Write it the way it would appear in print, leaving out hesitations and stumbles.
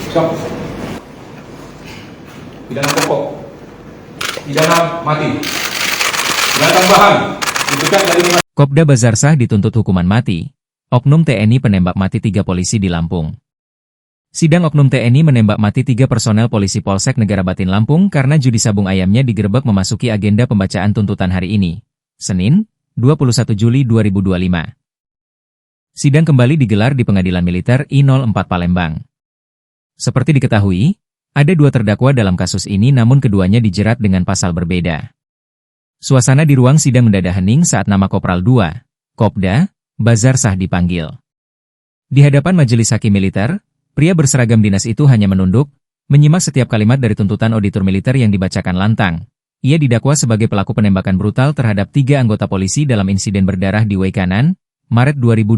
Stop. Pidana pokok, pidana mati, pidana tambahan, dipecat dari 5. Kopda Bazarsah dituntut hukuman mati. Oknum TNI penembak mati 3 polisi di Lampung. Sidang oknum TNI menembak mati 3 personel polisi Polsek Negara Batin Lampung karena judi sabung ayamnya digerebek memasuki agenda pembacaan tuntutan hari ini, Senin, 21 Juli 2025. Sidang kembali digelar di Pengadilan Militer I-04 Palembang. Seperti diketahui, ada 2 terdakwa dalam kasus ini namun keduanya dijerat dengan pasal berbeda. Suasana di ruang sidang mendadak hening saat nama Kopral 2, Kopda Bazarsah dipanggil. Di hadapan majelis hakim militer, pria berseragam dinas itu hanya menunduk, menyimak setiap kalimat dari tuntutan auditor militer yang dibacakan lantang. Ia didakwa sebagai pelaku penembakan brutal terhadap 3 anggota polisi dalam insiden berdarah di Waikanan, Maret 2020.